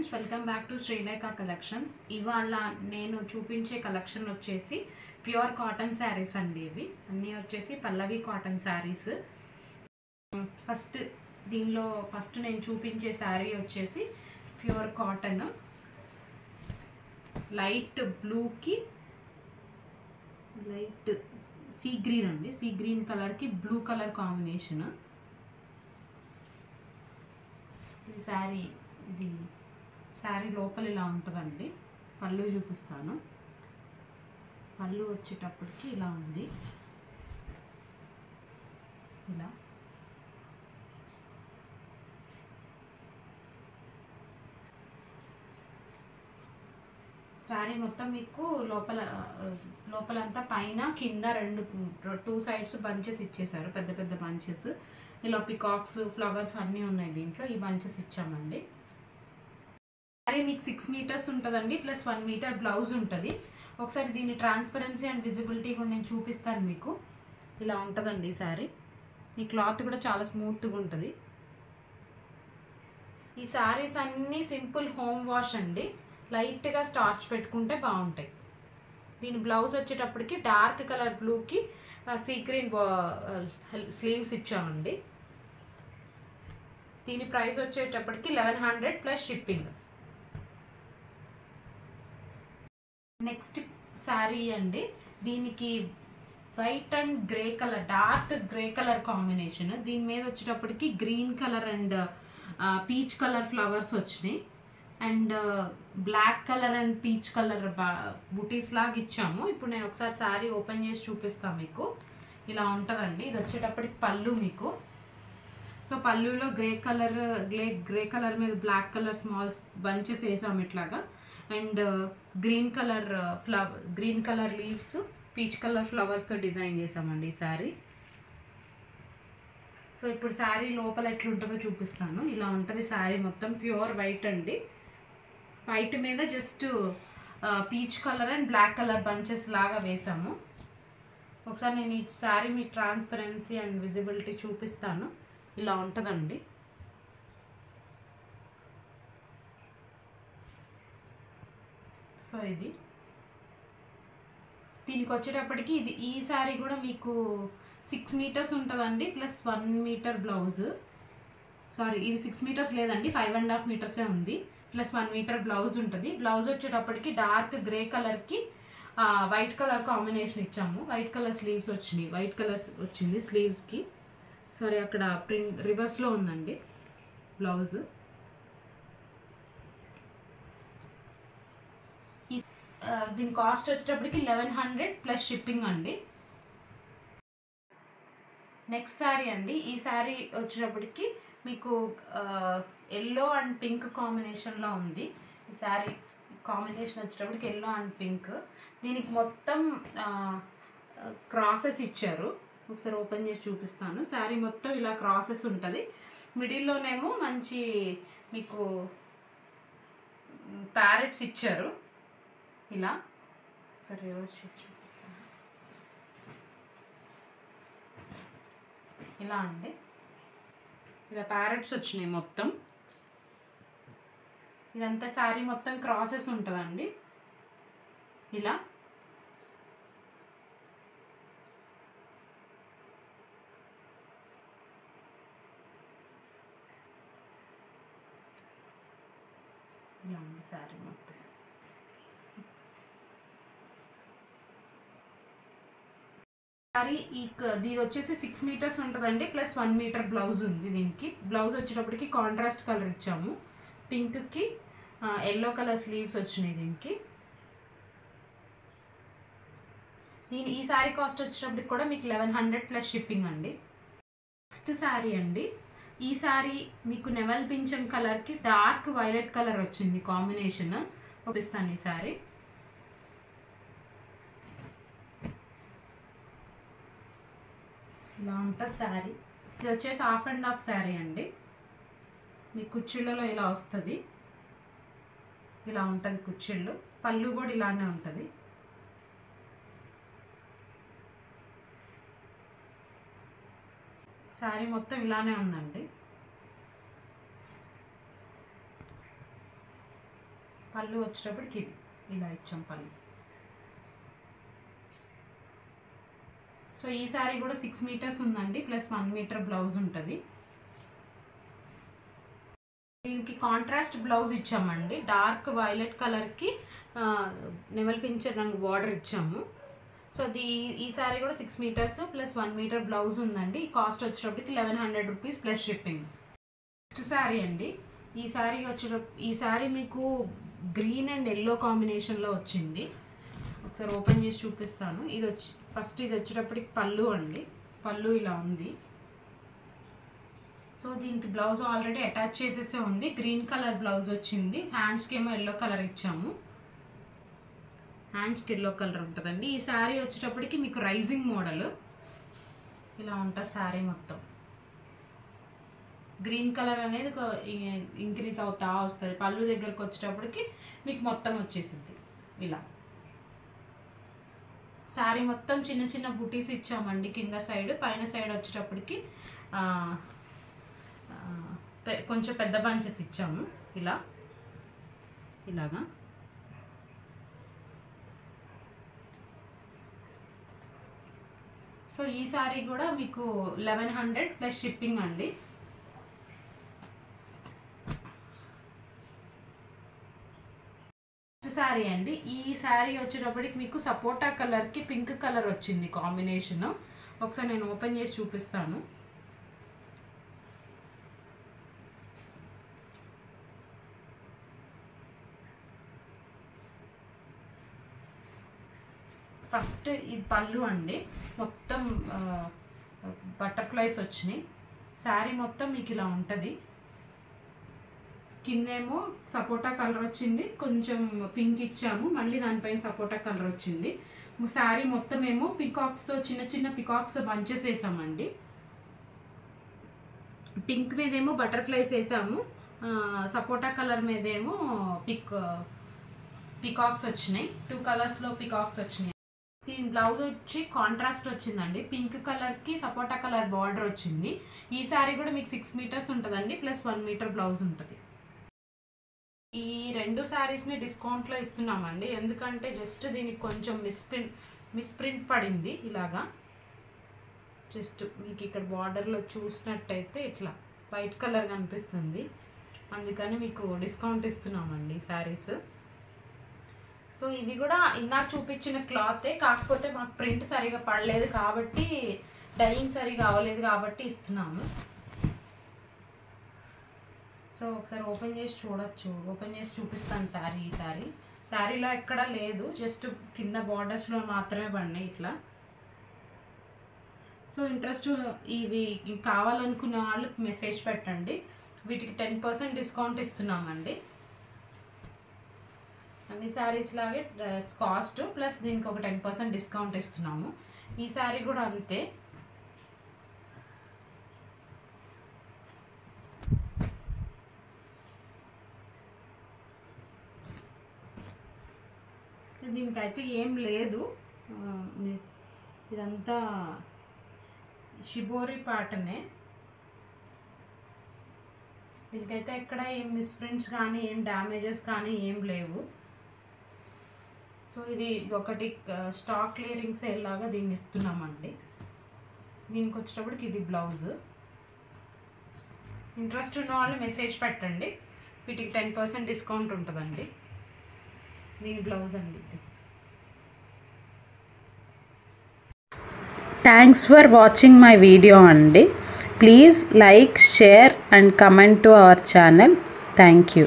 Friends, welcome back to Srilekha collections. ఇవాళ నేను చూపించే కలెక్షన్ వచ్చేసి ప్యూర్ కాటన్ శారీస్ అండి. ఇవి అన్నీ వచ్చేసి పల్లవి కాటన్ శారీస్. దీనిలో ఫస్ట్ నేను చూపించే శారీ వచ్చేసి ప్యూర్ కాటన్, లైట్ బ్లూకి లైట్ సీ గ్రీన్ అండి. సీ గ్రీన్ కలర్కి బ్లూ కలర్ కాంబినేషన్. ఇది శారీ లోపల ఇలా ఉంటుందండి. పళ్ళు చూపిస్తాను. పళ్ళు వచ్చేటప్పటికి ఇలా ఉంది. ఇలా శారీ మొత్తం మీకు లోపలంతా పైన కింద టూ సైడ్స్ బంచెస్ ఇచ్చేసారు, పెద్ద పెద్ద బంచెస్. ఇలా పికాక్స్, ఫ్లవర్స్ అన్నీ ఉన్నాయి దీంట్లో. ఈ బంచెస్ ఇచ్చామండి. శారీ మీకు 6 మీటర్స్ ఉంటుందండి, ప్లస్ 1 మీటర్ బ్లౌజ్ ఉంటుంది. ఒకసారి దీని ట్రాన్స్పరెన్సీ అండ్ విజిబిలిటీ కూడా నేను చూపిస్తాను మీకు. ఇలా ఉంటుందండి ఈ శారీ. ఈ క్లాత్ కూడా చాలా స్మూత్గా ఉంటుంది. ఈ శారీస్ అన్నీ సింపుల్ హోమ్ వాష్ అండి. లైట్గా స్టార్చ్ పెట్టుకుంటే బాగుంటాయి. దీని బ్లౌజ్ వచ్చేటప్పటికి డార్క్ కలర్ బ్లూకి సీ గ్రీన్ స్లీవ్స్ ఇచ్చామండి. దీని ప్రైస్ వచ్చేటప్పటికి 1100 ప్లస్ షిప్పింగ్. నెక్స్ట్ శారీ అండి. దీనికి white and grey colour, dark grey colour combination. దీని మీద వచ్చేటప్పటికి green colour and peach colour flowers వచ్చినాయి. And black colour and peach colour బుటీస్ లాగా ఇచ్చాము. ఇప్పుడు నేను ఒకసారి శారీ ఓపెన్ చేసి చూపిస్తాను మీకు. ఇలా ఉంటుందండి. ఇది వచ్చేటప్పటికి పళ్ళు మీకు. సో పళ్ళులో గ్రే కలర్ మీద బ్లాక్ కలర్ స్మాల్ బంచెస్ వేసాము ఇట్లాగా. And green colour leaves, peach colour ఫ్లవర్స్తో డిజైన్ చేసామండి ఈ శారీ. సో ఇప్పుడు శారీ లోపల ఎట్లుంటుందో చూపిస్తాను. ఇలా ఉంటుంది శారీ మొత్తం. ప్యూర్ వైట్ అండి. వైట్ మీద just peach colour and black colour bunches లాగా వేసాము. ఒకసారి నేను ఈ శారీ మీ ట్రాన్స్పరెన్సీ అండ్ విజిబిలిటీ చూపిస్తాను. ఇలా ఉంటుందండి. సో దీనికి వచ్చేటప్పటికి ఈ శారీ కూడా మీకు 6 మీటర్స్ ఉంటుందండి, ప్లస్ 1 మీటర్ బ్లౌజ్. సారీ, ఇది 6 మీటర్స్ లేదండి, 5.5 మీటర్సే ఉంది, ప్లస్ 1 మీటర్ బ్లౌజ్ ఉంటుంది. బ్లౌజ్ వచ్చేటప్పటికి డార్క్ గ్రే కలర్కి వైట్ కలర్ కాంబినేషన్ ఇచ్చాము. వైట్ కలర్ స్లీవ్స్ వచ్చినాయి. వైట్ కలర్ వచ్చింది స్లీవ్స్కి. సారీ, అక్కడ ప్రింట్ రివర్స్లో ఉందండి బ్లౌజ్. దీని కాస్ట్ వచ్చేటప్పటికి 1100 ప్లస్ షిప్పింగ్ అండి. నెక్స్ట్ శారీ అండి. ఈ శారీ వచ్చేటప్పటికి మీకు ఎల్లో అండ్ పింక్ కాంబినేషన్లో ఉంది. ఈ శారీ కాంబినేషన్ వచ్చేటప్పటికి ఎల్లో అండ్ పింక్. దీనికి మొత్తం క్రాసెస్ ఇచ్చారు. ఒకసారి ఓపెన్ చేసి చూపిస్తాను. శారీ మొత్తం ఇలా క్రాసెస్ ఉంటుంది. మిడిల్లోనేమో మంచి మీకు ప్యారెట్స్ ఇచ్చారు. ఇలా ఒకసారి రివర్స్ చేసి చూపిస్తాను. ఇలా అండి, ఇలా ప్యారెట్స్ వచ్చినాయి మొత్తం. ఇదంతా శారీ మొత్తం క్రాసెస్ ఉంటుందండి. ఇలా ఉంది శారీ మొత్తం. శారీ దీని వచ్చేసి 6 మీటర్స్ ఉంటుందండి, ప్లస్ 1 మీటర్ బ్లౌజ్ ఉంది. దీనికి బ్లౌజ్ వచ్చేటప్పటికి కాంట్రాస్ట్ కలర్ ఇచ్చాము. పింక్కి ఎల్లో కలర్ స్లీవ్స్ వచ్చినాయి దీనికి. ఈ శారీ కాస్ట్ వచ్చేటప్పటికి కూడా మీకు 1100 ప్లస్ షిప్పింగ్ అండి. నెక్స్ట్ శారీ అండి. ఈ శారీ మీకు నెవల్ పింఛన్ కలర్కి డార్క్ వైలెట్ కలర్ వచ్చింది కాంబినేషన్. చూపిస్తాను ఈ శారీ. ఇలా ఉంటుంది శారీ. ఇది వచ్చేసి 1/2 శారీ అండి. మీ కుచ్చిళ్ళలో ఇలా వస్తుంది. ఇలా ఉంటుంది కుచ్చిళ్ళు. పళ్ళు కూడా ఇలానే ఉంటుంది. శారీ మొత్తం ఇలానే ఉందండి. పళ్ళు వచ్చేటప్పటికి ఇలా ఇచ్చాం పళ్ళు. సో ఈ సారీ కూడా 6 మీటర్స్ ఉందండి, ప్లస్ 1 మీటర్ బ్లౌజ్ ఉంటుంది. దీనికి కాంట్రాస్ట్ బ్లౌజ్ ఇచ్చామండి, డార్క్ వైలెట్ కలర్కి నెమల్ పింఛర్ రంగు బార్డర్ ఇచ్చాము. సో ఈ సారీ కూడా 6 మీటర్స్ ప్లస్ 1 మీటర్ బ్లౌజ్ ఉందండి. ఈ కాస్ట్ వచ్చేటప్పటికి 1100 rupees plus shipping. Next sari అండి, ఈ శారీ మీకు గ్రీన్ అండ్ ఎల్లో కాంబినేషన్లో వచ్చింది. ఒకసారి ఓపెన్ చేసి చూపిస్తాను. ఇది వచ్చేటప్పటికి పళ్ళు అండి, పళ్ళు ఇలా ఉంది. సో దీనికి బ్లౌజ్ ఆల్రెడీ అటాచ్ చేసేసే ఉంది, గ్రీన్ కలర్ బ్లౌజ్ వచ్చింది. హ్యాండ్స్కి ఏమో ఎల్లో కలర్ ఇచ్చాము, హ్యాండ్స్కి ఎల్లో కలర్ ఉంటుందండి. ఈ శారీ వచ్చేటప్పటికి మీకు రైజింగ్ మోడల్ ఇలా ఉంటుంది. శారీ మొత్తం గ్రీన్ కలర్ అనేది ఇంక్రీజ్ అవుతా వస్తుంది. పళ్ళు దగ్గరకు వచ్చేటప్పటికి మీకు మొత్తం వచ్చేసింది ఇలా. శారీ మొత్తం చిన్న చిన్న బుటీస్ ఇచ్చామండి కింద సైడ్. పైన సైడ్ వచ్చేటప్పటికి కొంచెం పెద్ద బంచెస్ ఇచ్చాము ఇలాగా. సో ఈ శారీ కూడా మీకు 1100 ప్లస్ షిప్పింగ్ అండి. శారీ అండి, ఈ శారీ వచ్చేటప్పటికి మీకు సపోటా కలర్కి పింక్ కలర్ వచ్చింది కాంబినేషన్. ఒకసారి నేను ఓపెన్ చేసి చూపిస్తాను. ఫస్ట్ ఇది పళ్ళు అండి, మొత్తం బటర్ఫ్లైస్ వచ్చినాయి. శారీ మొత్తం మీకు ఇలా ఉంటుంది. కిందేమో సపోటా కలర్ వచ్చింది, కొంచెం పింక్ ఇచ్చాము, మళ్ళీ దానిపైన సపోటా కలర్ వచ్చింది. శారీ మొత్తం ఏమో పికాక్స్తో చిన్న చిన్న పికాక్స్తో బంచెస్ వేసామండి. పింక్ మీదేమో బటర్ఫ్లైస్ వేసాము, సపోటా కలర్ మీదేమో పికాక్స్ వచ్చినాయి. 2 కలర్స్లో పికాక్స్ వచ్చినాయి. దీని బ్లౌజ్ వచ్చి కాంట్రాస్ట్ వచ్చిందండి, పింక్ కలర్కి సపోటా కలర్ బార్డర్ వచ్చింది. ఈ శారీ కూడా మీకు 6 మీటర్స్ ఉంటుందండి, ప్లస్ 1 మీటర్ బ్లౌజ్ ఉంటుంది. ఈ 2 శారీస్ని డిస్కౌంట్లో ఇస్తున్నామండి, ఎందుకంటే జస్ట్ దీనికి కొంచెం మిస్ప్రింట్ పడింది ఇలాగా. జస్ట్ మీకు ఇక్కడ బార్డర్లో చూసినట్టయితే ఇట్లా వైట్ కలర్ కనిపిస్తుంది, అందుకని మీకు డిస్కౌంట్ ఇస్తున్నామండి ఈ శారీస్. సో ఇవి కూడా ఇందాక చూపించిన క్లాతే, కాకపోతే మాకు ప్రింట్ సరిగా పడలేదు కాబట్టి, డైయింగ్ సరిగా అవ్వలేదు కాబట్టి ఇస్తున్నాము. సో ఒకసారి ఓపెన్ చేసి చూడొచ్చు, ఓపెన్ చేసి చూపిస్తాను శారీ. ఈ శారీలో ఎక్కడా లేదు, జస్ట్ కింద బార్డర్స్లో మాత్రమే పడినాయి ఇట్లా. సో ఇంట్రెస్ట్ ఇవి కావాలనుకునే వాళ్ళు మెసేజ్ పెట్టండి, వీటికి 10% డిస్కౌంట్ ఇస్తున్నామండి. అన్ని శారీస్ లాగే కాస్ట్ ప్లస్ దీనికి ఒక 10% డిస్కౌంట్ ఇస్తున్నాము. ఈ శారీ కూడా అంతే. దీనికైతే ఏం లేదు, ఇదంతా షిబోరి ప్యాటర్నే. దీనికైతే ఎక్కడ ఏం మిస్ప్రింట్స్ కానీ ఏం డ్యామేజెస్ కానీ ఏం లేవు. సో ఇది ఒకటి స్టాక్ క్లియరింగ్ సేల్ లాగా దీన్ని ఇస్తున్నామండి. దీనికి వచ్చేటప్పటికి ఇది బ్లౌజ్. ఇంట్రెస్ట్ ఉన్న వాళ్ళు మెసేజ్ పెట్టండి, వీటికి 10% డిస్కౌంట్ ఉంటుందండి. దీని బ్లౌజ్ అండి ఇది. Thanks for watching my video అండి. Please like, share and comment to our channel. Thank you.